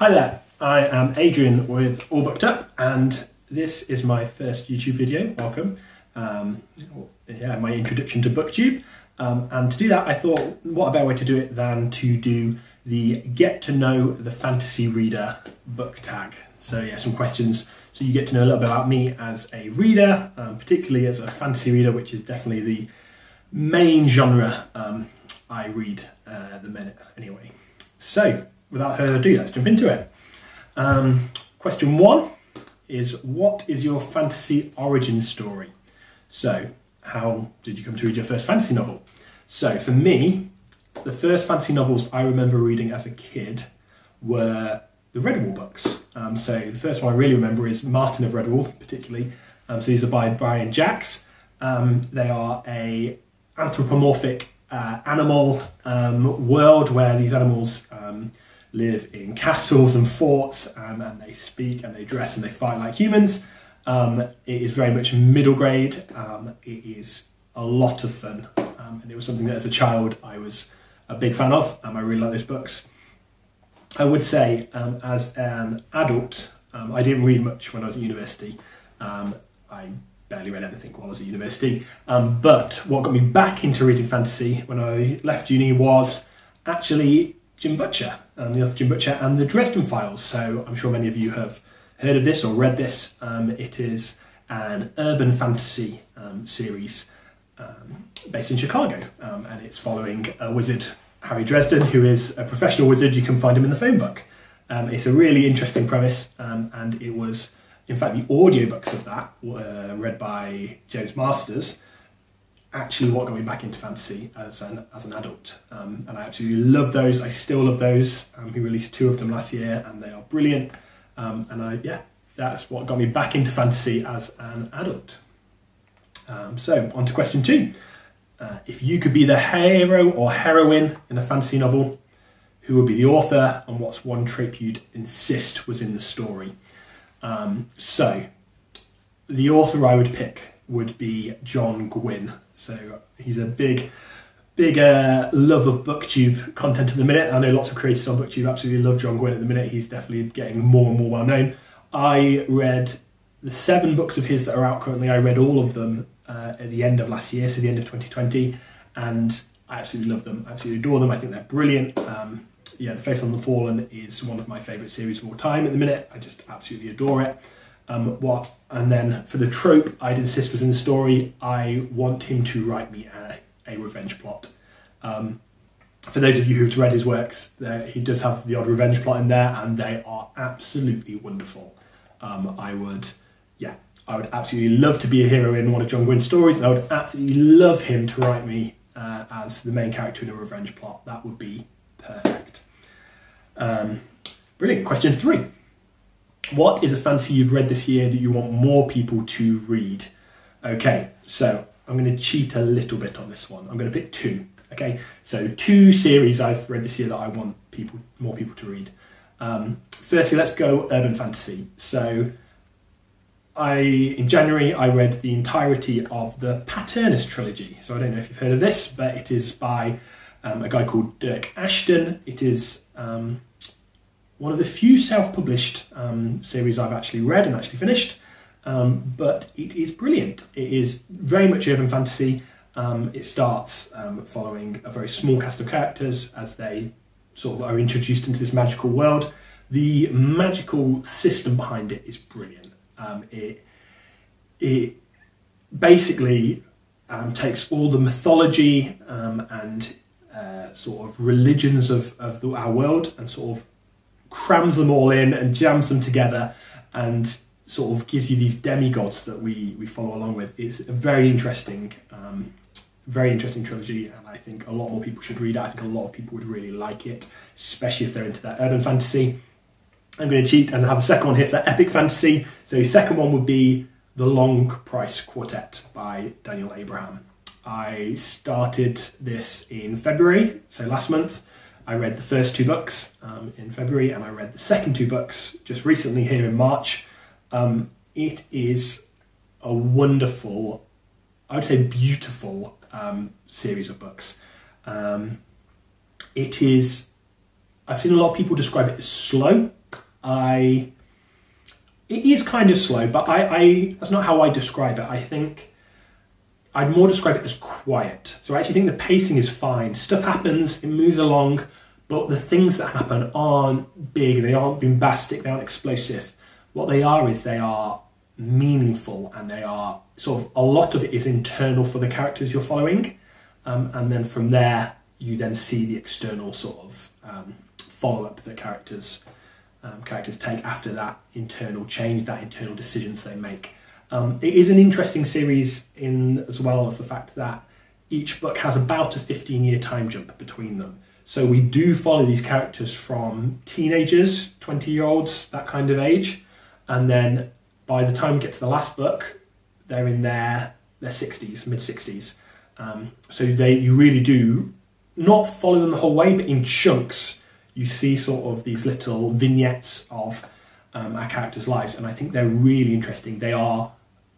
Hi there, I am Adrian with All Booked Up, and this is my first YouTube video. Welcome. My introduction to BookTube. And to do that, I thought, what a better way to do it than to do the Get to Know the Fantasy Reader book tag. So yeah, some questions so you get to know a little bit about me as a reader, particularly as a fantasy reader, which is definitely the main genre I read at the minute anyway. So without further ado, let's jump into it. Question one is, what is your fantasy origin story? So how did you come to read your first fantasy novel? So for me, the first fantasy novels I remember reading as a kid were the Redwall books. So the first one I really remember is Martin of Redwall, particularly. So these are by Brian Jacks. They are a anthropomorphic animal world where these animals live in castles and forts, and they speak and they dress and they fight like humans. It is very much middle grade. It is a lot of fun, and it was something that as a child I was a big fan of. I really like those books. I would say as an adult, I didn't read much when I was at university. I barely read anything while I was at university. But what got me back into reading fantasy when I left uni was actually Jim Butcher, the author Jim Butcher, and the Dresden Files. So I'm sure many of you have heard of this or read this. It is an urban fantasy series based in Chicago, and it's following a wizard, Harry Dresden, who is a professional wizard. You can find him in the phone book. It's a really interesting premise, and it was, in fact, the audiobooks of that were read by James Masters, actually what got me back into fantasy as an adult. And I absolutely love those. I still love those. He released 2 of them last year, and they are brilliant. That's what got me back into fantasy as an adult. So on to question 2. If you could be the hero or heroine in a fantasy novel, who would be the author, and what's one trope you'd insist was in the story? So the author I would pick would be John Gwynne. So he's a big love of BookTube content at the minute. I know lots of creators on BookTube absolutely love John Gwynne at the minute. He's definitely getting more and more well known. I read the 7 books of his that are out currently. I read all of them at the end of last year, so the end of 2020, and I absolutely love them. I absolutely adore them. I think they're brilliant. The Faithful and the Fallen is one of my favourite series of all time at the minute. I just absolutely adore it. And then for the trope I'd insist was in the story, I want him to write me a revenge plot. For those of you who've read his works, he does have the odd revenge plot in there, and they are absolutely wonderful. I would absolutely love to be a hero in one of John Gwynne's stories, and I would absolutely love him to write me as the main character in a revenge plot. That would be perfect. Brilliant. Question 3. What is a fantasy you've read this year that you want more people to read? Okay, so I'm going to cheat a little bit on this one. I'm going to pick 2. Okay, so 2 series I've read this year that I want more people to read. Firstly, let's go urban fantasy. So in January I read the entirety of the Paternus trilogy. So I don't know if you've heard of this, but it is by a guy called Dirk Ashton. It is one of the few self-published series I've actually read and actually finished, but it is brilliant. It is very much urban fantasy. It starts following a very small cast of characters as they sort of are introduced into this magical world. The magical system behind it is brilliant. It basically takes all the mythology and sort of religions of our world and sort of crams them all in and jams them together and sort of gives you these demigods that we follow along with. It's a very interesting trilogy, and I think a lot more people should read it. I think a lot of people would really like it, especially if they're into that urban fantasy. I'm going to cheat and have a second one here for epic fantasy. So the second one would be The Long Price Quartet by Daniel Abraham. I started this in February, so last month. I read the first 2 books in February, and I read the second 2 books just recently here in March. It is a wonderful, I would say beautiful series of books. It is, I've seen a lot of people describe it as slow. It is kind of slow, but that's not how I describe it. I think I'd more describe it as quiet. So I actually think the pacing is fine. Stuff happens, it moves along, but the things that happen aren't big, they aren't bombastic, they aren't explosive. What they are is they are meaningful, and they are sort of, a lot of it is internal for the characters you're following. And then from there, you then see the external sort of follow-up that characters take after that internal change, that internal decisions they make. It is an interesting series as well as the fact that each book has about a 15-year time jump between them. So we do follow these characters from teenagers, 20-year-olds, that kind of age, and then by the time we get to the last book, they're in their 60s, mid-60s. So you really do not follow them the whole way, but in chunks, you see sort of these little vignettes of our characters' lives, and I think they're really interesting. They are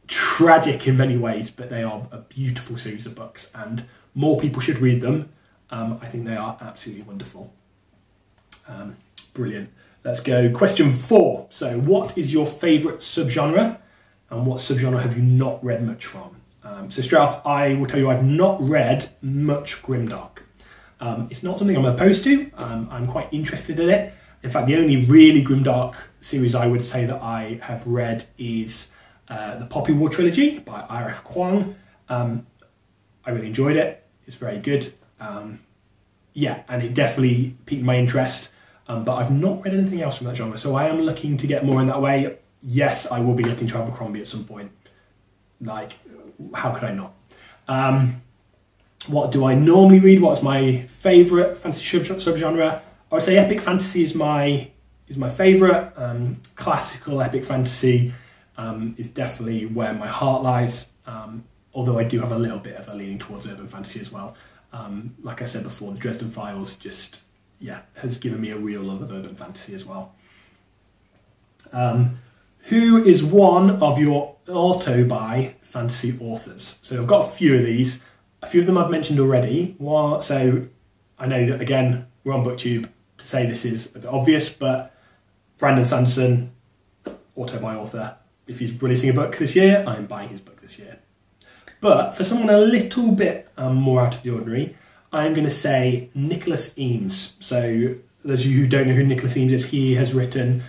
tragic in many ways, but they are a beautiful series of books, and more people should read them. I think they are absolutely wonderful. Brilliant. Let's go. Question 4. So what is your favourite subgenre, and what subgenre have you not read much from? So straight off, I will tell you I've not read much grimdark. It's not something I'm opposed to. I'm quite interested in it. In fact, the only really grimdark series I would say that I have read is the Poppy War trilogy by R.F. Kuang. I really enjoyed it. It's very good. Yeah, and it definitely piqued my interest. But I've not read anything else from that genre, so I am looking to get more in that way. Yes, I will be getting to Abercrombie at some point. Like, how could I not? What do I normally read? What's my favourite fantasy subgenre? I would say epic fantasy is my favourite. Classical epic fantasy is definitely where my heart lies. Although I do have a little bit of a leaning towards urban fantasy as well. Like I said before, the Dresden Files just has given me a real love of urban fantasy as well. Who is one of your auto-buy fantasy authors? So I've got a few of these. A few of them I've mentioned already. So I know that, again, we're on BookTube to say this is a bit obvious, but Brandon Sanderson, auto-buy author. If he's releasing a book this year, I'm buying his book this year. But for someone a little bit more out of the ordinary, I'm going to say Nicholas Eames. So those of you who don't know who Nicholas Eames is, he has written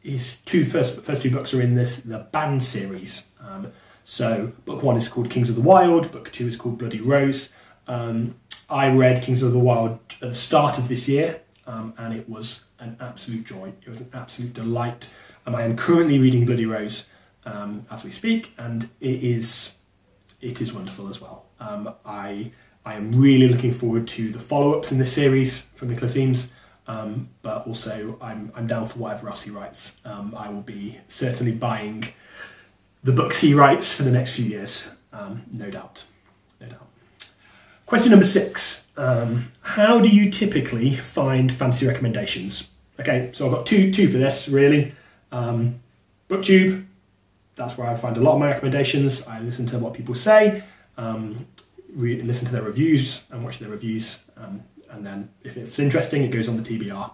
his first two books are in the Banned series. So book 1 is called Kings of the Wild, book 2 is called Bloody Rose. I read Kings of the Wild at the start of this year, and it was an absolute joy. It was an absolute delight. I am currently reading Bloody Rose as we speak, and it is wonderful as well. I am really looking forward to the follow-ups in this series from Nicholas Eames, but also I'm down for whatever else he writes. I will be certainly buying the books he writes for the next few years, no doubt. Question number 6. How do you typically find fantasy recommendations? Okay, so I've got two for this, really. BookTube, that's where I find a lot of my recommendations. I listen to what people say, listen to their reviews and watch their reviews, and then if it's interesting, it goes on the TBR.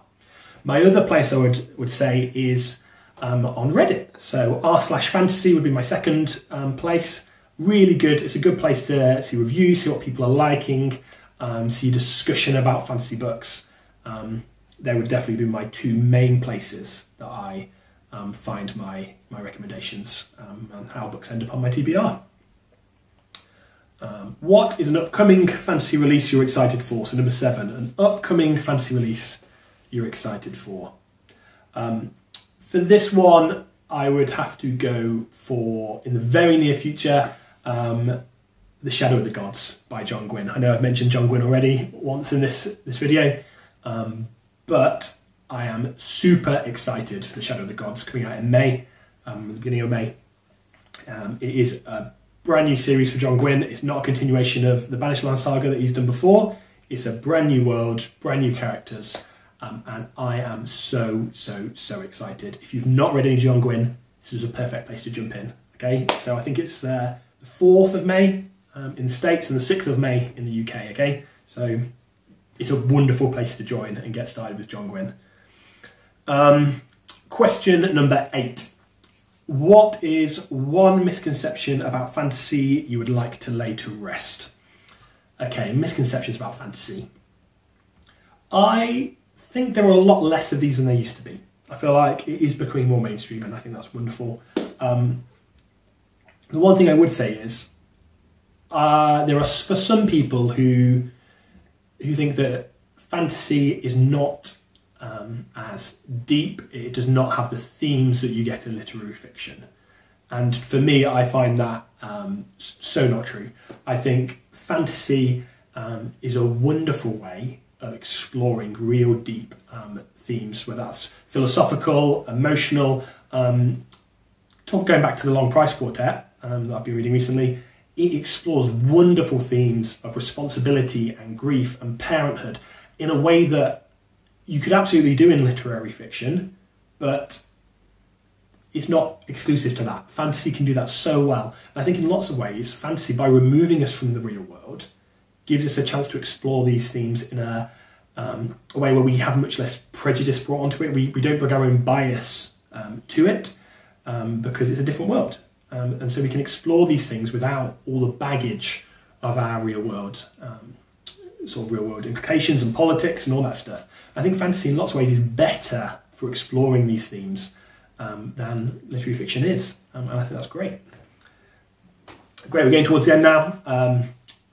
My other place I would say is on Reddit. So r/fantasy would be my second place. Really good. It's a good place to see reviews, see what people are liking, see discussion about fantasy books. They would definitely be my two main places that I find my recommendations and how books end up on my TBR. What is an upcoming fantasy release you're excited for? So number 7, an upcoming fantasy release you're excited for. For this one, I would have to go for, in the very near future, The Shadow of the Gods by John Gwynne. I know I've mentioned John Gwynne already once in this video, but I am super excited for The Shadow of the Gods coming out in May, the beginning of May. It is a brand new series for John Gwynne. It's not a continuation of the Banished Land saga that he's done before. It's a brand new world, brand new characters, and I am so excited. If you've not read any John Gwynne, this is a perfect place to jump in. Okay, so I think it's the 4th of May in the States and the 6th of May in the UK. Okay, so it's a wonderful place to join and get started with John Gwynne. Question number 8. What is one misconception about fantasy you would like to lay to rest? Okay, misconceptions about fantasy. I think there are a lot less of these than there used to be. I feel like it is becoming more mainstream, and I think that's wonderful. The one thing I would say is there are, for some people who think that fantasy is not as deep, it does not have the themes that you get in literary fiction. And for me, I find that so not true. I think fantasy is a wonderful way of exploring real deep themes, whether that's philosophical, emotional. Going back to the Long Price Quartet that I've been reading recently, it explores wonderful themes of responsibility and grief and parenthood in a way that you could absolutely do in literary fiction, but it's not exclusive to that. Fantasy can do that so well. And I think in lots of ways, fantasy, by removing us from the real world, gives us a chance to explore these themes in a way where we have much less prejudice brought onto it. We don't bring our own bias to it because it's a different world. And so we can explore these things without all the baggage of our real world, sort of real world implications and politics and all that stuff. I think fantasy in lots of ways is better for exploring these themes than literary fiction is. And I think that's great. Great, we're getting towards the end now.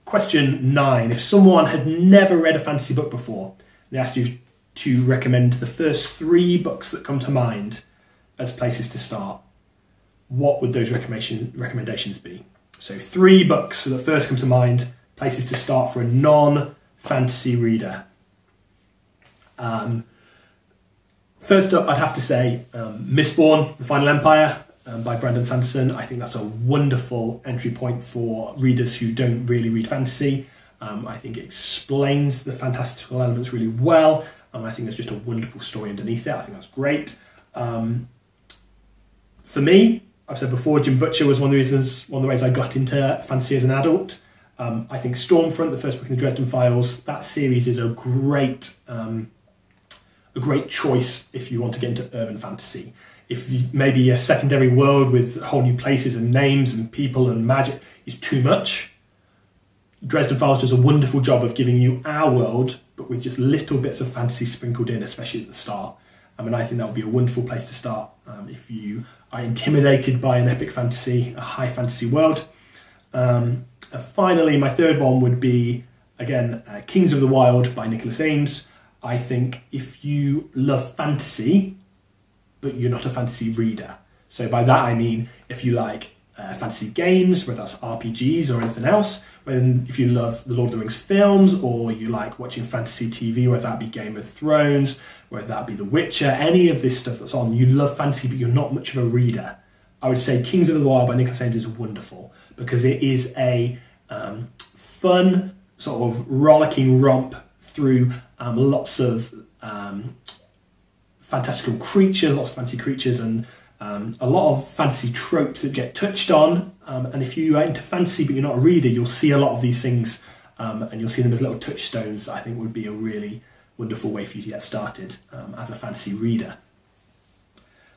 Question 9. If someone had never read a fantasy book before, they asked you to recommend the first 3 books that come to mind as places to start, what would those recommendations be? So 3 books that first come to mind, places to start for a non-fantasy reader. First up, I'd have to say Mistborn, The Final Empire by Brandon Sanderson. I think that's a wonderful entry point for readers who don't really read fantasy. I think it explains the fantastical elements really well. I think there's just a wonderful story underneath it. I think that's great. For me, I've said before, Jim Butcher was one of the ways I got into fantasy as an adult. I think Stormfront, the first book in the Dresden Files, that series is a great choice if you want to get into urban fantasy. If maybe a secondary world with whole new places and names and people and magic is too much, Dresden Files does a wonderful job of giving you our world, but with just little bits of fantasy sprinkled in, especially at the start. I think that would be a wonderful place to start if you are intimidated by an epic fantasy, a high fantasy world. And finally, my third one would be, again, Kings of the Wild by Nicholas Ames. I think if you love fantasy, but you're not a fantasy reader. So by that I mean if you like fantasy games, whether that's RPGs or anything else, if you love the Lord of the Rings films, or you like watching fantasy TV, whether that be Game of Thrones, whether that be The Witcher, any of this stuff that's on, you love fantasy but you're not much of a reader, I would say Kings of the Wild by Nicholas Ames is wonderful, because it is a fun, sort of rollicking romp through lots of fantastical creatures, lots of fantasy creatures, and a lot of fantasy tropes that get touched on. And if you are into fantasy but you're not a reader, you'll see a lot of these things, and you'll see them as little touchstones. I think would be a really wonderful way for you to get started as a fantasy reader.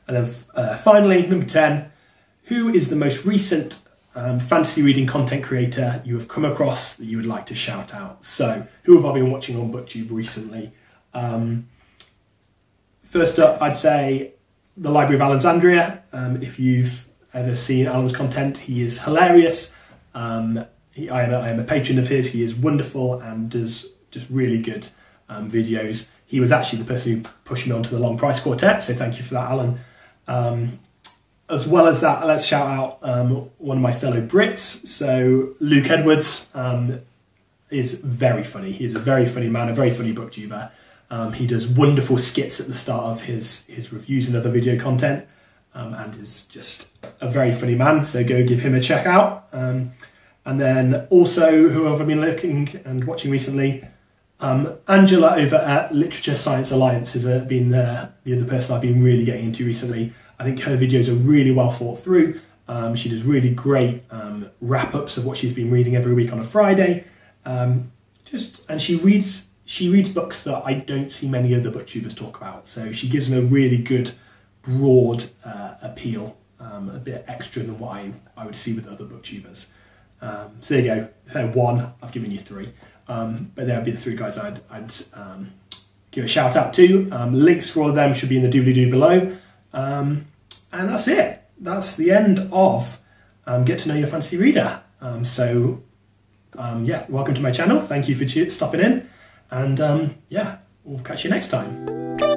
And then finally, number 10, who is the most recent fantasy reading content creator you have come across that you would like to shout out? So who have I been watching on BookTube recently? First up, I'd say The Library of Alexandria. If you've ever seen Alan's content, he is hilarious. I am a patron of his. He is wonderful and does just really good videos. He was actually the person who pushed me onto the Long Price Quartet, so thank you for that, Alan. As well as that, let's shout out one of my fellow Brits. So Luke Edwards is very funny. He's a very funny man, a very funny booktuber. He does wonderful skits at the start of his reviews and other video content, and is just a very funny man, so go give him a check out. And then also, who have I been looking and watching recently? Angela over at Literature Science Alliance has been the other person I've been really getting into recently. I think her videos are really well thought through. She does really great wrap-ups of what she's been reading every week on a Friday. And she reads she reads books that I don't see many other booktubers talk about. So she gives them a really good, broad appeal, a bit extra than what I would see with other booktubers. So there you go. So 1, I've given you 3. But there would be the 3 guys I'd give a shout out to. Links for all of them should be in the doobly-doo below. And that's it. That's the end of Get to Know Your Fantasy Reader. Yeah, welcome to my channel. Thank you for stopping in. And yeah, we'll catch you next time.